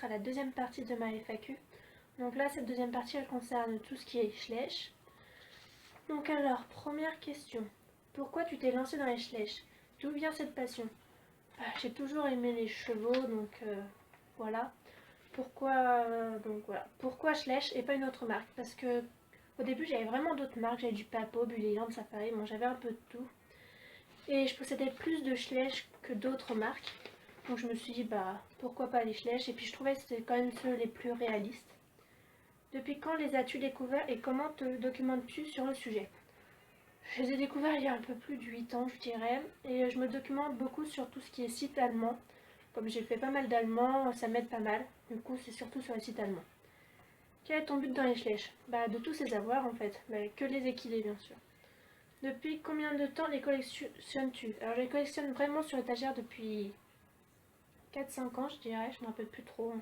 sera la deuxième partie de ma FAQ. Donc là, cette deuxième partie, elle concerne tout ce qui est Schleich. Donc alors, première question. Pourquoi tu t'es lancé dans les Schleich? D'où vient cette passion? J'ai toujours aimé les chevaux, donc voilà. Pourquoi Schleich et pas une autre marque? Parce que au début, j'avais vraiment d'autres marques. J'avais du Papo, Bullyland, Safari, bon, j'avais un peu de tout. Et je possédais plus de Schleich que d'autres marques. Donc je me suis dit, bah pourquoi pas les Schleich? Et puis je trouvais que c'était quand même ceux les plus réalistes. Depuis quand les as-tu découverts et comment te documentes-tu sur le sujet? Je les ai découverts il y a un peu plus de 8 ans, je dirais. Et je me documente beaucoup sur tout ce qui est site allemand. Comme j'ai fait pas mal d'allemand, ça m'aide pas mal. Du coup, c'est surtout sur les sites allemands. Quel est ton but dans les Schleich? Bah de tous ces avoirs en fait. Mais que les équilibrer bien sûr. Depuis combien de temps les collectionnes-tu? Alors je les collectionne vraiment sur étagère depuis 4-5 ans je dirais, je me rappelle plus trop.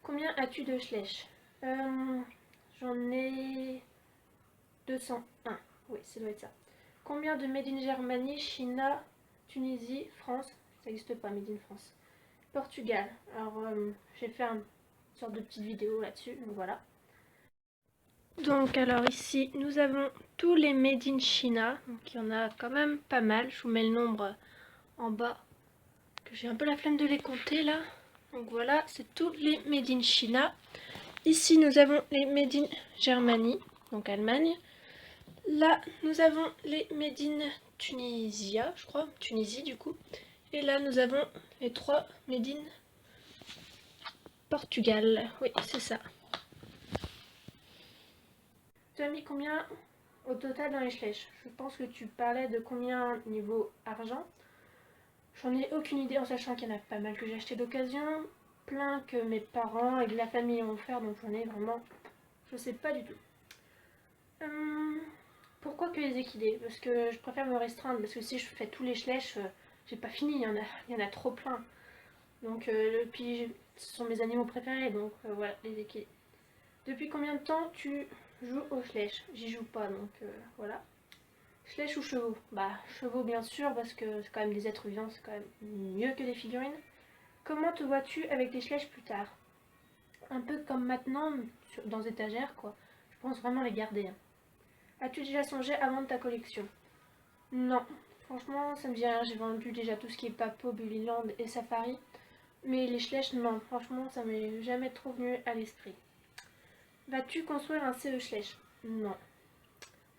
Combien as-tu de Schleich? J'en ai 201. Oui, ça doit être ça. Combien de Made in Germany, Chine, Tunisie, France? Ça n'existe pas, Made in France. Portugal. Alors, j'ai fait une sorte de petite vidéo là-dessus, donc voilà. Donc, alors ici, nous avons tous les Made in China. Donc, il y en a quand même pas mal. Je vous mets le nombre en bas, que j'ai un peu la flemme de les compter là. Donc voilà, c'est tous les Made in China. Ici, nous avons les Made in Germany, donc Allemagne. Là, nous avons les Made in Tunisia, je crois, Tunisie du coup. Et là, nous avons les 3 Made in Portugal. Oui, c'est ça. Tu as mis combien au total dans les Schleich? Je pense que tu parlais de combien niveau argent. J'en ai aucune idée en sachant qu'il y en a pas mal que j'ai acheté d'occasion. Plein que mes parents et de la famille ont offert, donc j'en ai vraiment... Je sais pas du tout. Pourquoi que les équidés? Parce que je préfère me restreindre, parce que si je fais tous les Schleich, j'ai pas fini, il y en a trop plein. Donc, puis ce sont mes animaux préférés, donc voilà, les équidés. Depuis combien de temps tu joues au Schleich? J'y joue pas, donc voilà. Schleich ou chevaux? Bah, chevaux bien sûr, parce que c'est quand même des êtres vivants, c'est quand même mieux que des figurines. Comment te vois-tu avec les Schleich plus tard? Un peu comme maintenant, dans étagères, quoi. Je pense vraiment les garder. Hein. As-tu déjà songé à vendre ta collection? Non, franchement, ça me dit rien. J'ai vendu déjà tout ce qui est Papo, Bullyland et Safari. Mais les Schleich, non, franchement, ça m'est jamais trop venu à l'esprit. Vas-tu construire un CE Schleich? Non.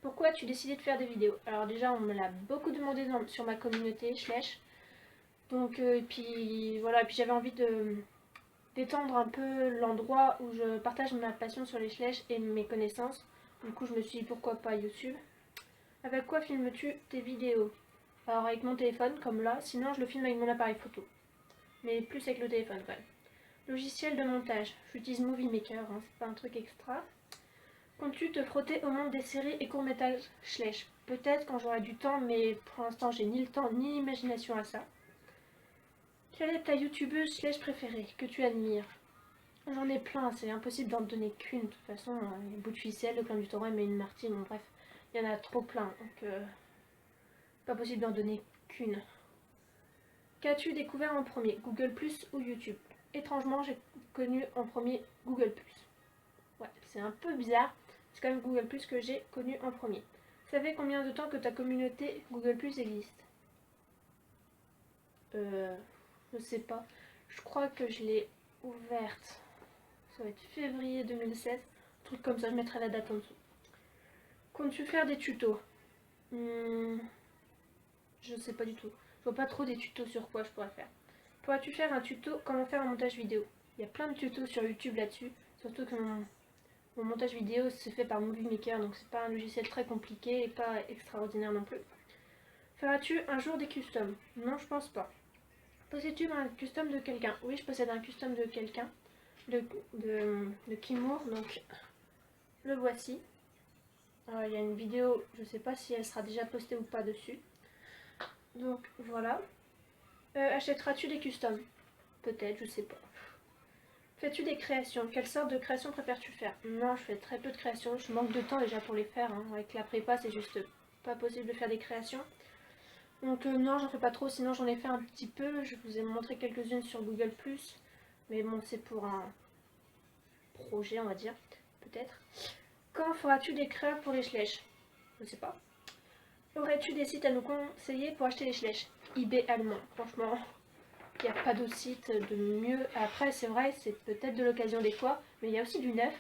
Pourquoi as-tu décidé de faire des vidéos? Alors déjà, on me l'a beaucoup demandé sur ma communauté Schleich. Donc, et puis voilà, et puis j'avais envie d'étendre un peu l'endroit où je partage ma passion sur les Schleich et mes connaissances. Du coup, je me suis dit pourquoi pas YouTube. Avec quoi filmes-tu tes vidéos? Alors avec mon téléphone, comme là, sinon je le filme avec mon appareil photo. Mais plus avec le téléphone quand même. Logiciel de montage. J'utilise Movie Maker, hein, c'est pas un truc extra. Comptes-tu te frotter au monde des séries et courts-métrages Schleich? Peut-être quand j'aurai du temps, mais pour l'instant j'ai ni le temps ni l'imagination à ça. Quelle est ta youtubeuse Schleich préférée que tu admires? J'en ai plein, c'est impossible d'en donner qu'une. De toute façon, il y a Bout de ficelle, le clan du Taureau, mais une Martine, bon, bref, il y en a trop plein, donc pas possible d'en donner qu'une. Qu'as-tu découvert en premier, Google Plus ou YouTube? Étrangement, j'ai connu en premier Google Plus. Ouais, c'est un peu bizarre, c'est quand même Google Plus que j'ai connu en premier. Ça fait combien de temps que ta communauté Google Plus existe? Je sais pas. Je crois que je l'ai ouverte. Ça va être février 2016. Un truc comme ça, je mettrai la date en dessous. Comptes-tu faire des tutos? Je sais pas du tout. Je vois pas trop des tutos sur quoi je pourrais faire. Pourrais-tu faire un tuto comment faire un montage vidéo? Il y a plein de tutos sur YouTube là-dessus. Surtout que mon montage vidéo se fait par Movie Maker, donc c'est pas un logiciel très compliqué et pas extraordinaire non plus. Feras-tu un jour des customs? Non, je pense pas. Possèdes-tu un custom de quelqu'un? Oui, je possède un custom de quelqu'un, de Kimour, donc le voici. Il y a une vidéo, je sais pas si elle sera déjà postée ou pas dessus. Donc voilà. Achèteras-tu des customs? Peut-être, je sais pas. Fais-tu des créations? Quelle sorte de création préfères-tu faire? Non, je fais très peu de créations. Je manque de temps déjà pour les faire. Hein. Avec la prépa, c'est juste pas possible de faire des créations. Donc non, j'en fais pas trop. Sinon, j'en ai fait un petit peu. Je vous ai montré quelques-unes sur Google+. Mais bon, c'est pour un projet, on va dire, peut-être. Quand feras-tu des crêpes pour les schlèches? Je sais pas. Aurais-tu des sites à nous conseiller pour acheter les schlèches? eBay allemand, franchement, il n'y a pas d'autre site de mieux. Après, c'est vrai, c'est peut-être de l'occasion des fois, mais il y a aussi du neuf.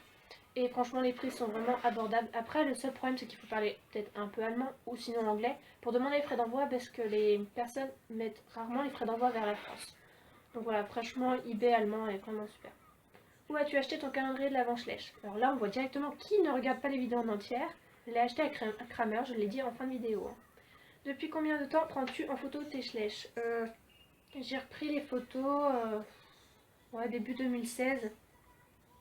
Et franchement, les prix sont vraiment abordables. Après, le seul problème, c'est qu'il faut parler peut-être un peu allemand ou sinon anglais pour demander les frais d'envoi parce que les personnes mettent rarement les frais d'envoi vers la France. Donc voilà, franchement, eBay allemand est vraiment super. Où as-tu acheté ton calendrier de l'Avent Schlech? Alors là, on voit directement qui ne regarde pas les vidéos en entière. Je l'ai acheté à Kramer, je l'ai dit en fin de vidéo. Depuis combien de temps prends-tu en photo tes Schlech? J'ai repris les photos ouais, début 2016,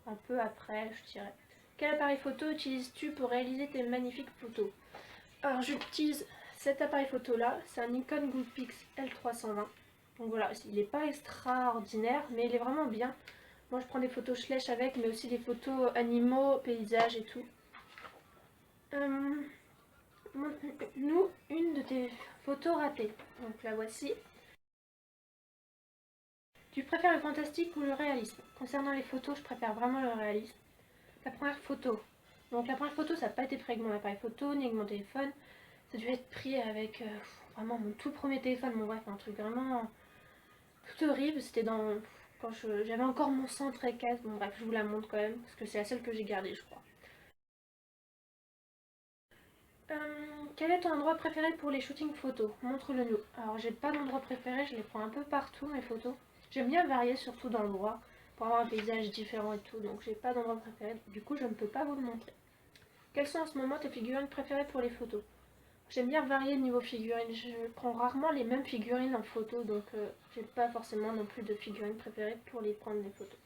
un peu après, je dirais. Quel appareil photo utilises-tu pour réaliser tes magnifiques photos? Alors j'utilise cet appareil photo là, c'est un Nikon Goopix L320. Donc voilà, il n'est pas extraordinaire, mais il est vraiment bien. Moi je prends des photos Schlech avec, mais aussi des photos animaux, paysages et tout. Montre-nous une de tes photos ratées. Donc la voici. Tu préfères le fantastique ou le réalisme? Concernant les photos, je préfère vraiment le réalisme. La première photo. Donc la première photo, ça n'a pas été pris avec mon appareil photo, ni avec mon téléphone. Ça a dû être pris avec vraiment mon tout premier téléphone. Bon bref, un truc vraiment tout horrible. C'était dans... quand j'avais encore mon 100-4. Bon bref, je vous la montre quand même, parce que c'est la seule que j'ai gardée, je crois. Quel est ton endroit préféré pour les shootings photos? Montre-le nous. Alors j'ai pas d'endroit préféré, je les prends un peu partout mes photos. J'aime bien varier surtout dans l'endroit pour avoir un paysage différent et tout, donc j'ai pas d'endroit préféré, du coup je ne peux pas vous le montrer. Quelles sont en ce moment tes figurines préférées pour les photos? J'aime bien varier le niveau figurines, je prends rarement les mêmes figurines en photo, donc j'ai pas forcément non plus de figurines préférées pour les prendre les photos.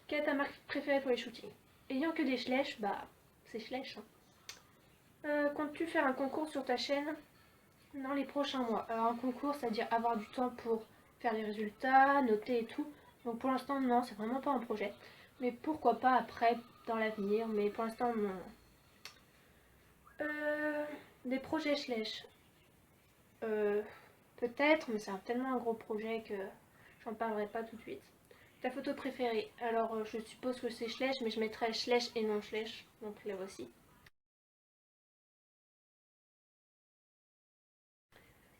Quelle est ta marque préférée pour les shootings? Ayant que des Schlech, bah c'est Schlech. Hein. Comptes-tu faire un concours sur ta chaîne dans les prochains mois? Alors un concours, c'est-à-dire avoir du temps pour faire les résultats, noter et tout. Donc pour l'instant non, c'est vraiment pas un projet. Mais pourquoi pas après, dans l'avenir, mais pour l'instant non. Des projets Schlech. Euh, Peut-être, mais c'est tellement un gros projet que j'en parlerai pas tout de suite. Ta photo préférée? Alors je suppose que c'est Schlech, mais je mettrai Schlech et non Schlech. Donc la voici.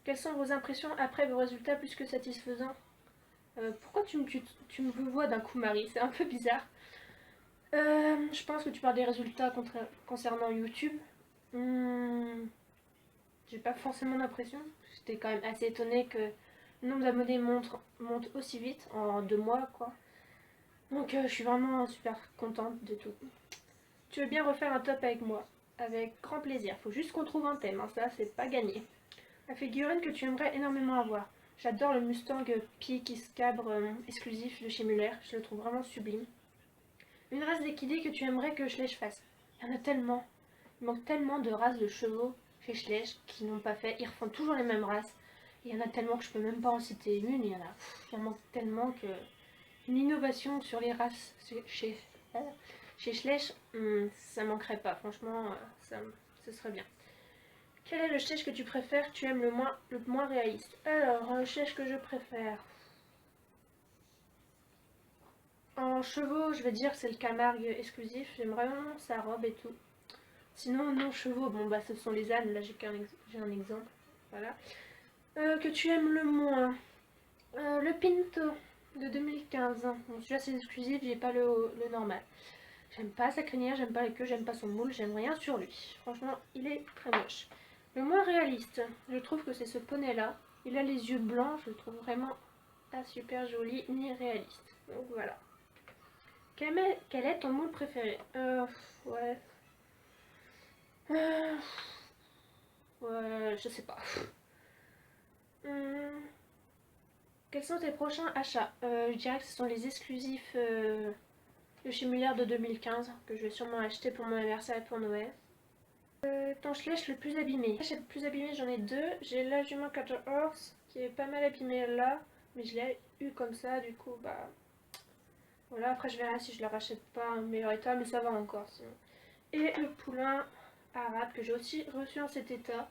Quelles sont vos impressions après vos résultats plus que satisfaisants? Pourquoi tu me vois d'un coup, Marie? C'est un peu bizarre. Je pense que tu parles des résultats concernant YouTube. Hmm, j'ai pas forcément l'impression. J'étais quand même assez étonnée que le nombre d'abonnés monte aussi vite, en 2 mois, quoi. Donc je suis vraiment super contente de tout. Tu veux bien refaire un top avec moi? Avec grand plaisir. Faut juste qu'on trouve un thème, hein, ça c'est pas gagné. La figurine que tu aimerais énormément avoir. J'adore le Mustang Peak Scabre exclusif de chez Muller, je le trouve vraiment sublime. Une race d'équidés que tu aimerais que Schlech fasse. Il y en a tellement. Il manque tellement de races de chevaux chez Schlech qui n'ont pas fait. Ils refont toujours les mêmes races. Il y en a tellement que je peux même pas en citer une. Il y en manque tellement que... Une innovation sur les races chez Schlech, ça manquerait pas. Franchement, ce serait bien. Quel est le Schlech que tu préfères, que tu aimes le moins réaliste? Alors, le Schlech que je préfère. En chevaux, je vais dire que c'est le Camargue exclusif. J'aime vraiment sa robe et tout. Sinon, non chevaux, bon bah ce sont les ânes. Là, j'ai un exemple. Voilà. Que tu aimes le moins. Le Pinto de 2015. Bon, celui-là c'est exclusif, j'ai pas le normal. J'aime pas sa crinière, j'aime pas la queue, j'aime pas son moule, j'aime rien sur lui. Franchement, il est très moche. Le moins réaliste, je trouve que c'est ce poney là. Il a les yeux blancs, je le trouve vraiment pas super joli ni réaliste. Donc voilà. Quel est ton moule préféré? Ouais. Euh, ouais, je sais pas. Hum, Quels sont tes prochains achats? Je dirais que ce sont les exclusifs de chez Muller de 2015 que je vais sûrement acheter pour mon anniversaire et pour Noël. Ton Schlech le plus abîmé. Le plus abîmé, j'en ai deux. J'ai la jument Quarter Horse qui est pas mal abîmée là, mais je l'ai eu comme ça, du coup, bah voilà. Après, je verrai si je la rachète pas en meilleur état, mais ça va encore sinon. Et le poulain arabe que j'ai aussi reçu en cet état.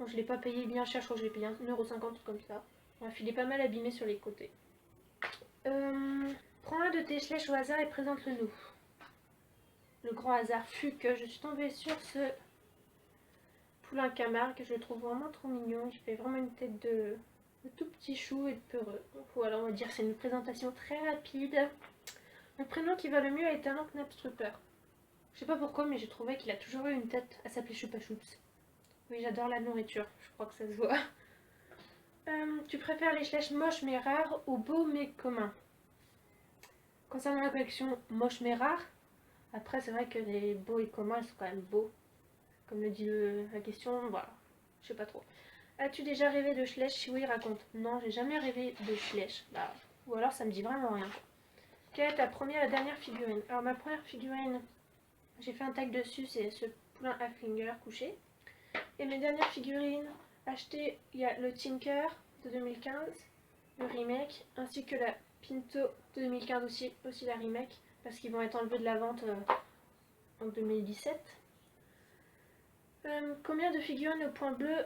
Bon, je l'ai pas payé bien cher, je crois que je l'ai payé 1,50€ comme ça. Bref, il est pas mal abîmé sur les côtés. Prends un de tes Schleich au hasard et présente-le nous. Le grand hasard fut que je suis tombée sur ce poulain Camargue que je trouve vraiment trop mignon. Il fait vraiment une tête de tout petit chou et de peureux. Donc voilà, on va dire que c'est une présentation très rapide. Le prénom qui va le mieux est un Knapstrupper. Je sais pas pourquoi, mais j'ai trouvé qu'il a toujours eu une tête à s'appeler Choupa Choups. Oui, j'adore la nourriture, je crois que ça se voit. Tu préfères les Schleich moches mais rares ou beaux mais communs? Concernant la collection moche mais rare, après c'est vrai que les beaux et communs ils sont quand même beaux. Comme le dit la question, voilà, je sais pas trop. As-tu déjà rêvé de Schleich? Si oui, raconte. Non, j'ai jamais rêvé de Schleich. Bah, ou alors ça me dit vraiment rien. Quelle est ta première et dernière figurine? Alors ma première figurine, j'ai fait un tag dessus, c'est ce poulain Haflinger couché. Et mes dernières figurines achetées, il y a le Tinker de 2015, le remake, ainsi que la Pinto de 2015 aussi la remake, parce qu'ils vont être enlevés de la vente en 2017. Combien de figurines au point bleu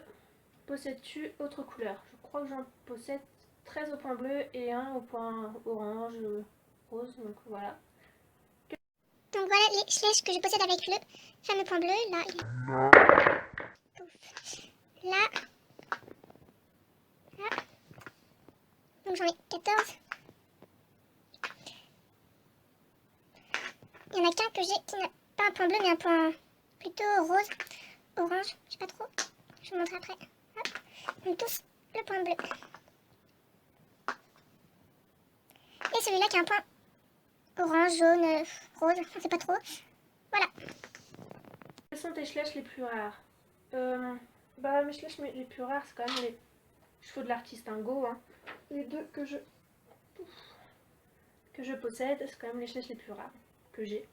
possèdes-tu autre couleur? Je crois que j'en possède 13 au point bleu et un au point orange, rose, donc voilà. Donc voilà les Schleich que je possède avec le fameux point bleu. Là, là, là. Donc j'en ai 14. Il y en a qu'un que j'ai qui n'a pas un point bleu mais un point plutôt rose, orange, je sais pas trop. Je vous montre après. Hop. Donc tous le point bleu. Et celui-là qui a un point orange, jaune, rose, on sait pas trop. Voilà. Quels sont tes Schleich les plus rares? Bah mes Schleich les plus rares c'est quand même les chevaux de l'artiste Ingo. Hein. Les deux que je possède, c'est quand même les Schleich les plus rares que j'ai.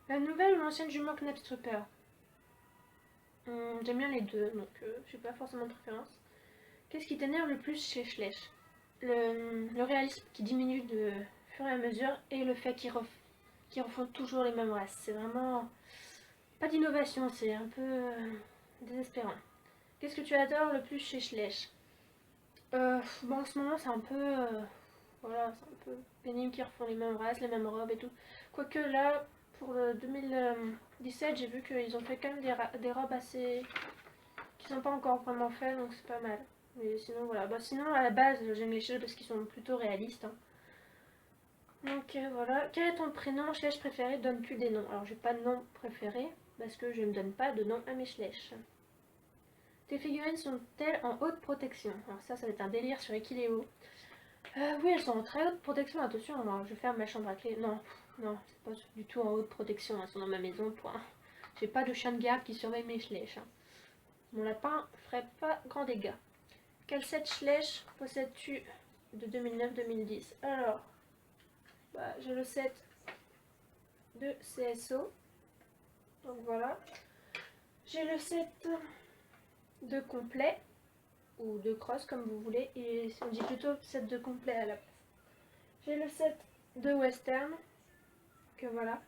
La nouvelle ou l'ancienne jument Knapstrupper? J'aime bien les deux, donc je n'ai pas forcément de préférence. Qu'est-ce qui t'énerve le plus chez Schleich? Le réalisme qui diminue de fur et à mesure et le fait qu'ils refont toujours les mêmes races. C'est vraiment pas d'innovation, c'est un peu désespérant. Qu'est-ce que tu adores le plus chez Schleich? Bon, en ce moment c'est un peu voilà, c'est un peu pénible qu'ils refont les mêmes races, les mêmes robes et tout. Quoique là, pour le 2017, j'ai vu qu'ils ont fait quand même des robes assez qui sont pas encore vraiment faites, donc c'est pas mal. Mais sinon voilà, bah sinon à la base j'aime les cheveux parce qu'ils sont plutôt réalistes. Hein. Donc voilà, quel est ton prénom Schleich préféré? Donnes-tu des noms? Alors j'ai pas de nom préféré parce que je ne donne pas de nom à mes Schleich. Tes figurines sont-elles en haute protection? Alors ça va être un délire sur Equileo. Oui, elles sont en très haute protection, attention, moi, je ferme ma chambre à clé. Non, non, c'est pas du tout en haute protection, elles sont dans ma maison, point. J'ai pas de chien de garde qui surveille mes Schleich. Hein. Mon lapin ferait pas grand dégât. Quel set Schleich possèdes-tu de 2009-2010? Alors, bah, j'ai le set de CSO, donc voilà. J'ai le set de complet, ou de cross comme vous voulez, et on dit plutôt set de complet à la place. J'ai le set de western, que voilà.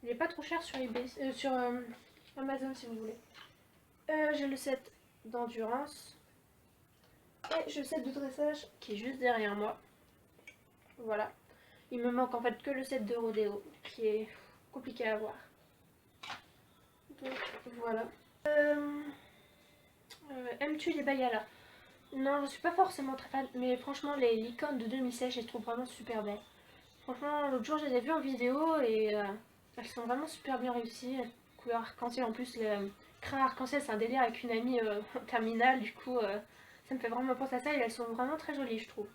Il est pas trop cher sur eBay, sur Amazon si vous voulez. J'ai le set d'endurance. Et j'ai le set de dressage qui est juste derrière moi. Voilà. Il me manque en fait que le set de rodéo qui est compliqué à avoir. Donc voilà. Aimes-tu les Bayala? Non, je suis pas forcément très fan, mais franchement les licornes de 2016 je les trouve vraiment super belles. Franchement, l'autre jour je les ai vues en vidéo et elles sont vraiment super bien réussies. Couleur arc-en-ciel en plus, le crin arc-en-ciel c'est un délire avec une amie en terminale, du coup ça me fait vraiment penser à ça et elles sont vraiment très jolies je trouve.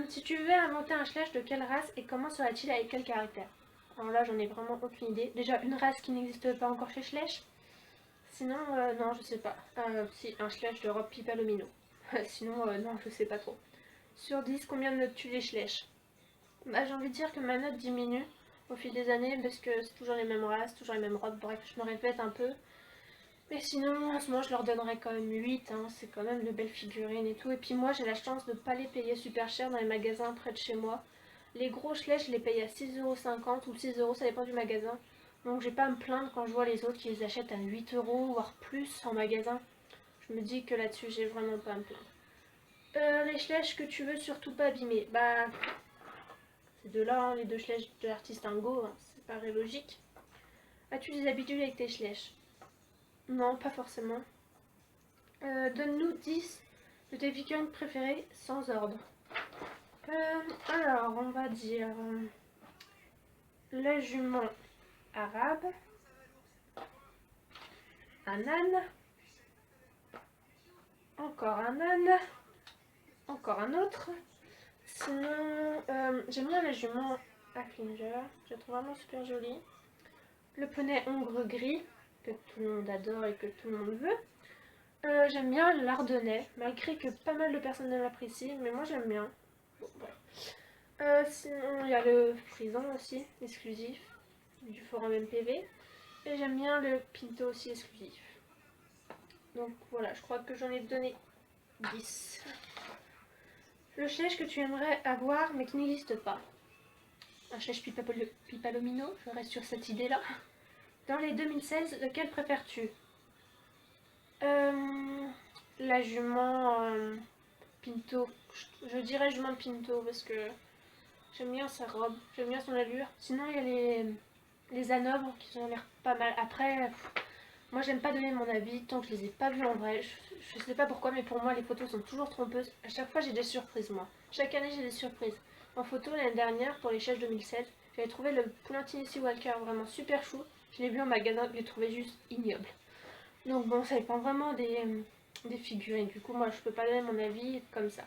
Si tu veux inventer un Schleich, de quelle race et comment serait-il avec quel caractère? Alors là j'en ai vraiment aucune idée. Déjà une race qui n'existe pas encore chez Schleich. Sinon non je sais pas. Si un Schleich de robe Pipalomino. Sinon non je sais pas trop. Sur 10 combien notes-tu les Schleich? Bah, j'ai envie de dire que ma note diminue au fil des années parce que c'est toujours les mêmes races, toujours les mêmes robes, bref, je me répète un peu. Mais sinon, en ce moment, je leur donnerais quand même 8, hein, c'est quand même de belles figurines et tout. Et puis moi, j'ai la chance de ne pas les payer super cher dans les magasins près de chez moi. Les gros Schleich, je les paye à 6,50 € ou 6 €, ça dépend du magasin. Donc j'ai pas à me plaindre quand je vois les autres qui les achètent à 8 € voire plus en magasin. je me dis que là-dessus j'ai vraiment pas à me plaindre. Les schlèches que tu veux surtout pas abîmer. Bah, ces deux-là, hein, les deux schlèches de l'artiste Ingo, hein, c'est paraît logique. As-tu des habitudes avec tes schlèches? Non, pas forcément. Donne-nous 10 de tes figurines préférées sans ordre. Alors, on va dire la jument arabe, un âne, encore un âne, encore un autre. Sinon, j'aime bien la jument Afflinger, je la trouve vraiment super jolie. Le poney hongre gris, que tout le monde adore et que tout le monde veut. J'aime bien l'ardennais, malgré que pas mal de personnes ne l'apprécient, mais moi j'aime bien. Bon, voilà. Sinon, il y a le frison aussi, exclusif, du forum MPV. Et j'aime bien le pinto aussi exclusif. Donc voilà, je crois que j'en ai donné 10. Le schlèche que tu aimerais avoir mais qui n'existe pas. Un schlèche Pipalomino, je reste sur cette idée-là. Dans les 2016, lequel préfères-tu? La jument Pinto. Je dirais jument Pinto parce que j'aime bien sa robe, j'aime bien son allure. Sinon, il y a les anobres qui ont l'air pas mal. Après, moi j'aime pas donner mon avis tant que je les ai pas vus en vrai. Je sais pas pourquoi, mais pour moi les photos sont toujours trompeuses. À chaque fois j'ai des surprises moi. Chaque année j'ai des surprises. En photo l'année dernière pour les Chèches 2016, j'avais trouvé le poulain Tennessee Walker vraiment super chou. Je l'ai vu en magasin, je l'ai trouvé juste ignoble. Donc bon, ça dépend vraiment des figurines. Du coup moi je peux pas donner mon avis comme ça.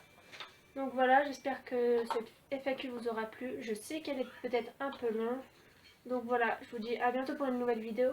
Donc voilà, j'espère que cette FAQ vous aura plu. Je sais qu'elle est peut-être un peu longue. Donc voilà, je vous dis à bientôt pour une nouvelle vidéo.